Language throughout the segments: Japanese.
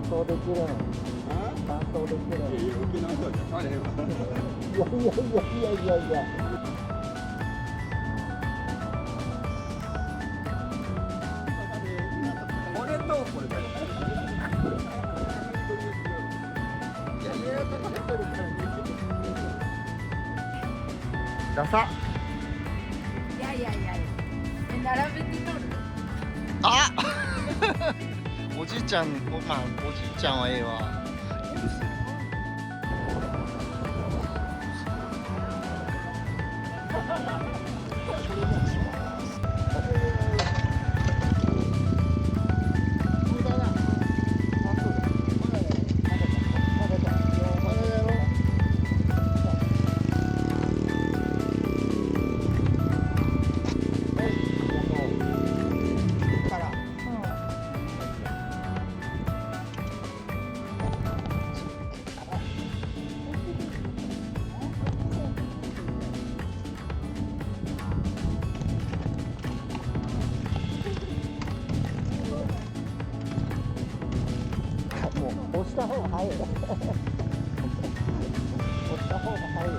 担当できるん。担当できるん。いやいやいやいやいや。これとこれだよ。ダサ。いやいやいや。並べて撮る。あ。おじいちゃん、まあおじいちゃんはええわ。許す。押した方が早い。押した方が早い。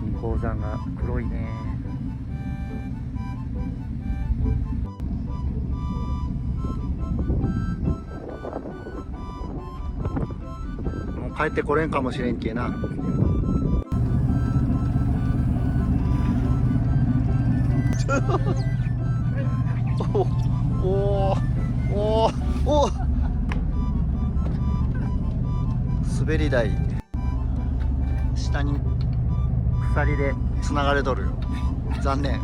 金鉱山が黒いね。もう帰ってこれんかもしれんけな。おおおお滑り台下に鎖でつながれとるよ。残念。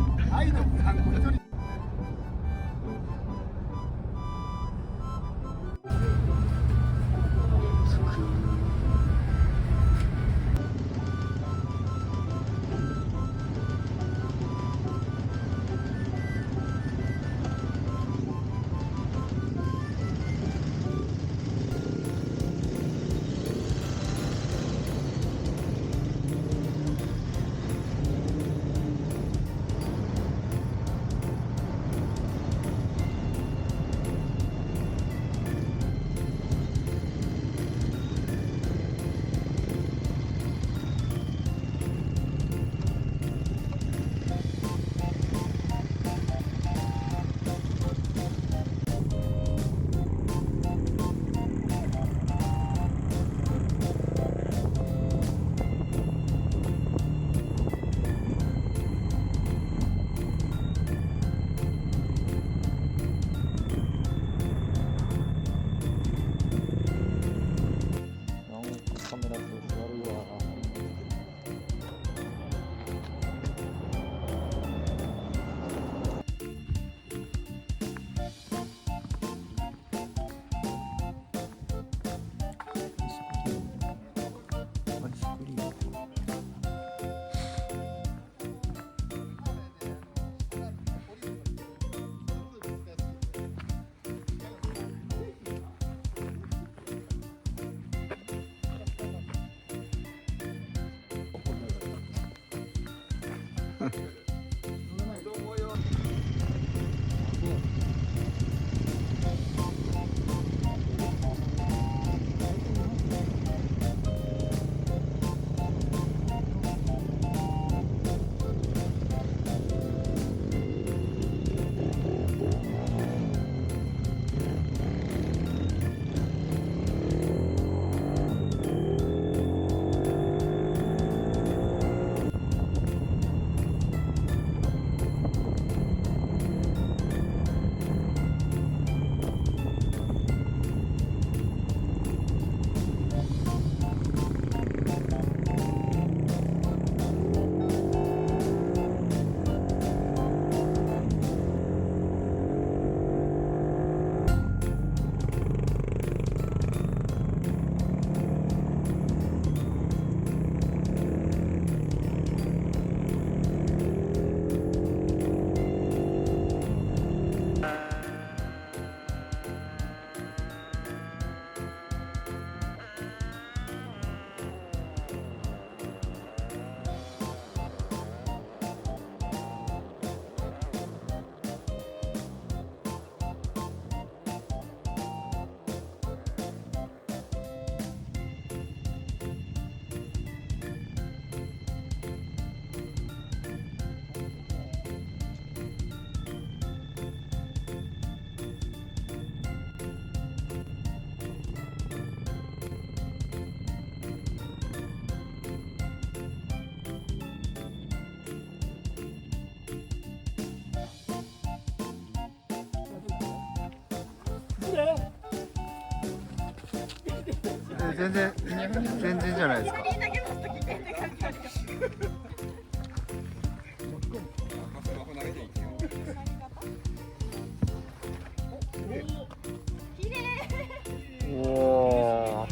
カメラと座るわ。全然じゃないですか。おお、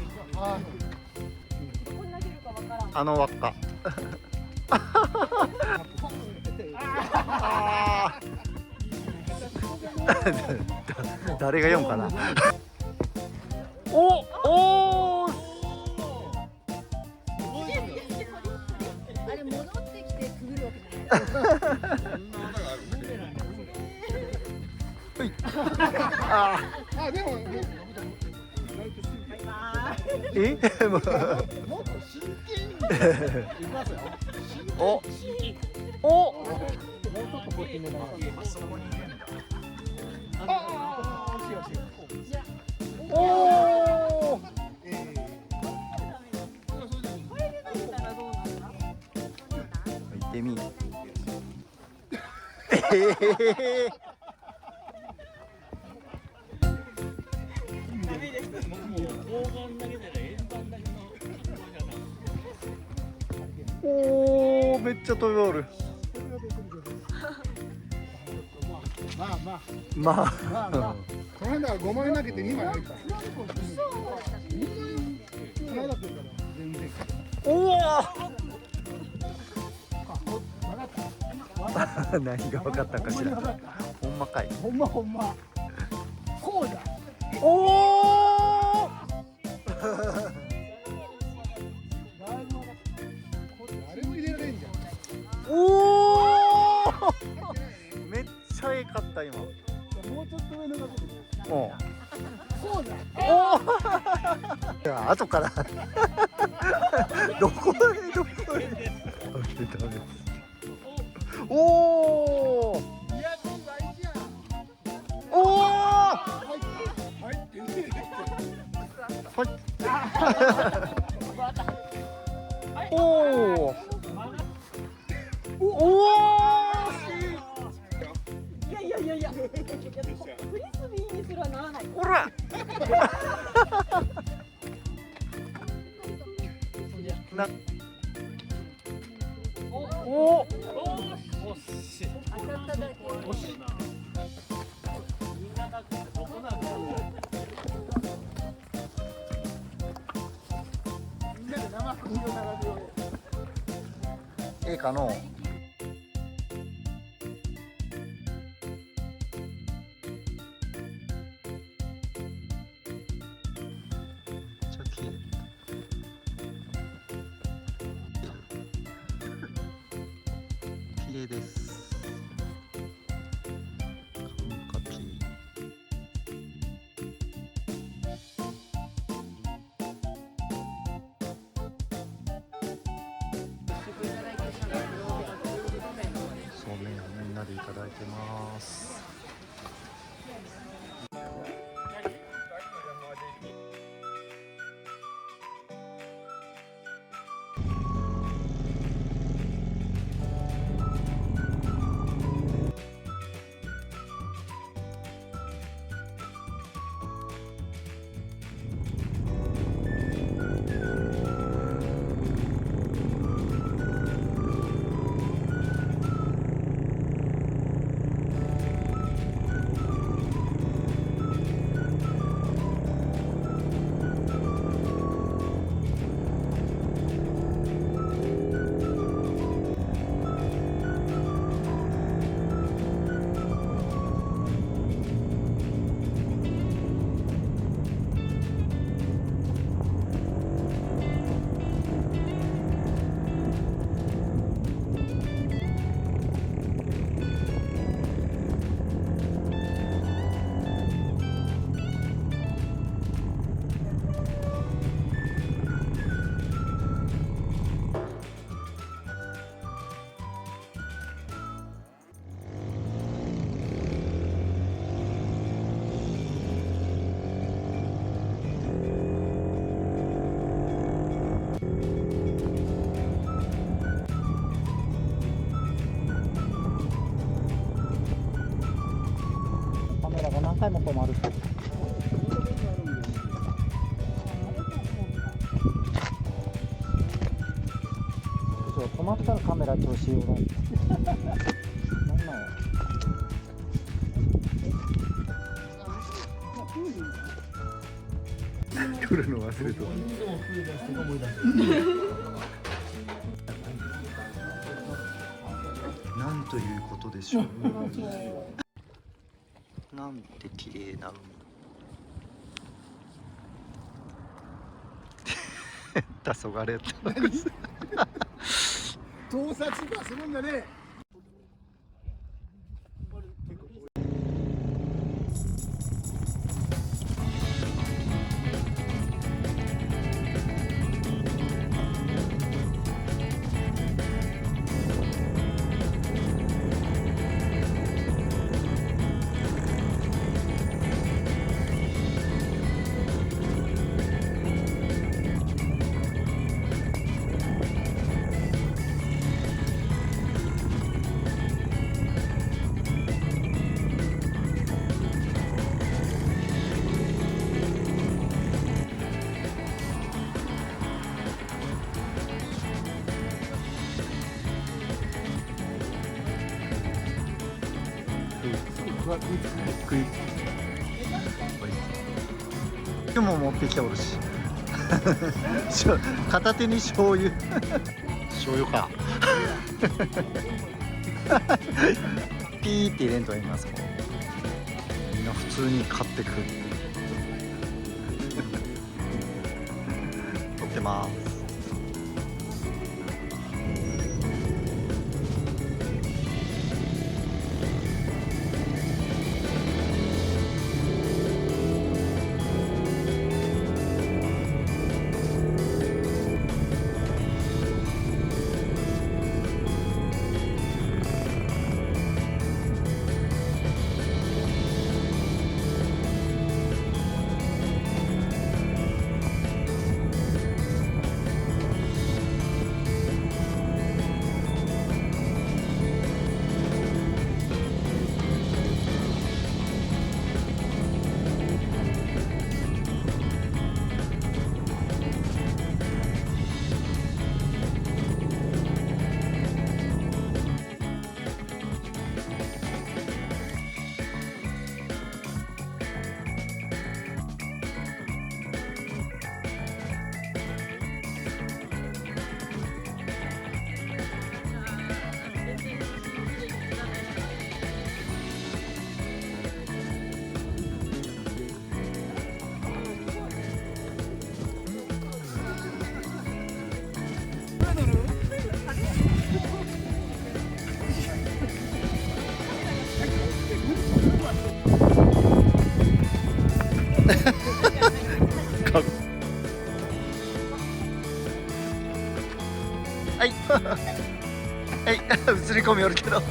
あの輪っか。誰が読むかな。おお、あれ戻ってきてくぐるわけじゃない。あ、でもえ、もうもっと真剣にいきますよ。おお、もうちょっとこっち目が。惜しい惜しい。おお、これで投げたらどうなるの？行ってみ。おお、めっちゃ飛びおる。まあまあまあ、まあまあ。この間は5枚投げて2枚入った。この間って言ったら全然。おお。わかった。何が分かったかしら。ほんまかい。ほんまほんま。こうだ。おお。誰も入れられんじゃん。おお。めっちゃええかった今。もうちょっと上のかけて。おう。こうだ。おお。いや、後から。どこで。おお。いや、もう大事やん。おお。はいってね。おお。おお。いやフリスビーにすらならない。おら。な。おお。当たっただけ。みんなで生首を並べよう。ええかの。綺麗です。完璧。そうめんをみんなでいただいてます。カメラが何回も止まる。ペラ調子をなんなんや来るの忘れとなんということでしょうなんて綺麗な海黄昏盗撮とかするんだね。でも持ってきておるし片手に醤油醤油かピーって入れんと言いますもんみんな普通に買ってくる取ってますはいはい映り込みおるけど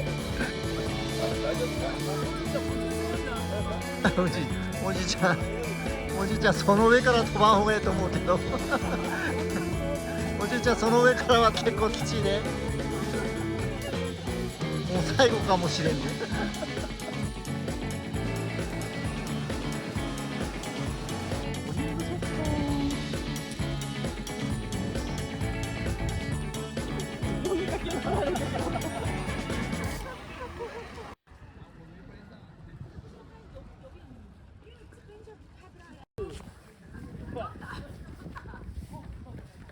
おじちゃんその上から飛ばん方がいいと思うけどおじいちゃんその上からは結構きちいねもう最後かもしれんね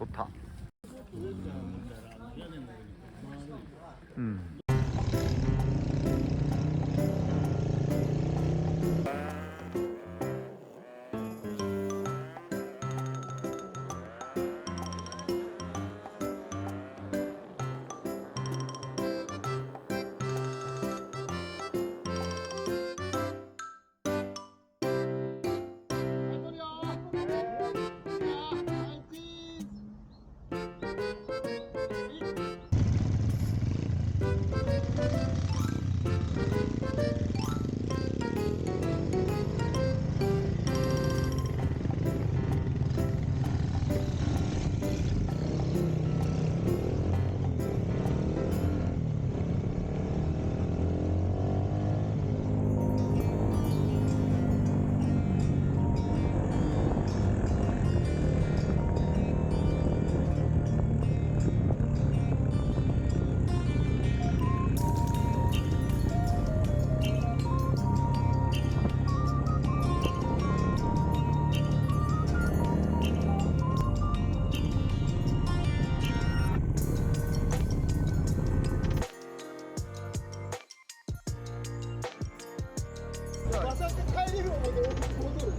取ったうん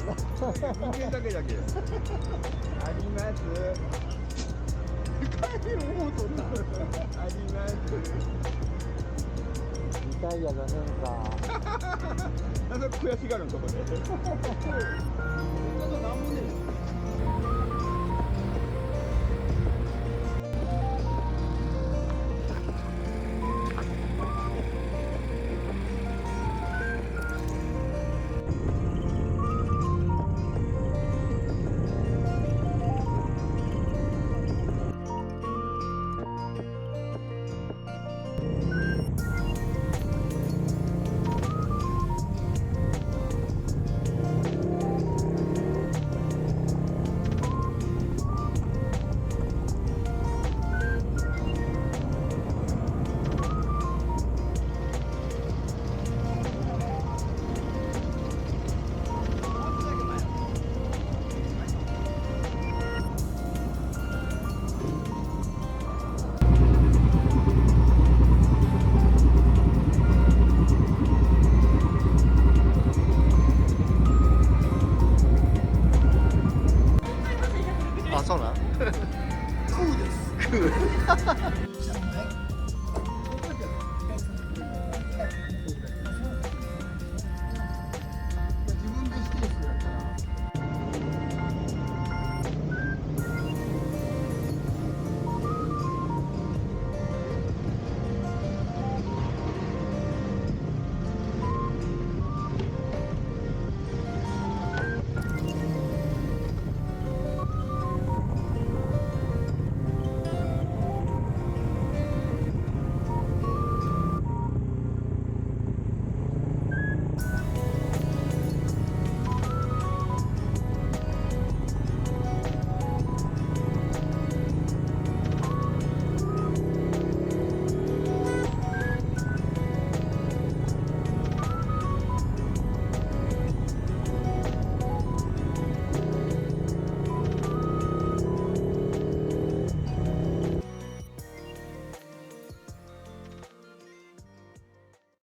間だけだけ。あります。帰る思うとった。あります。リタイアじゃねえか。なんか悔しがるんそこで。なんもねえ。あ、そうなん。空です。食う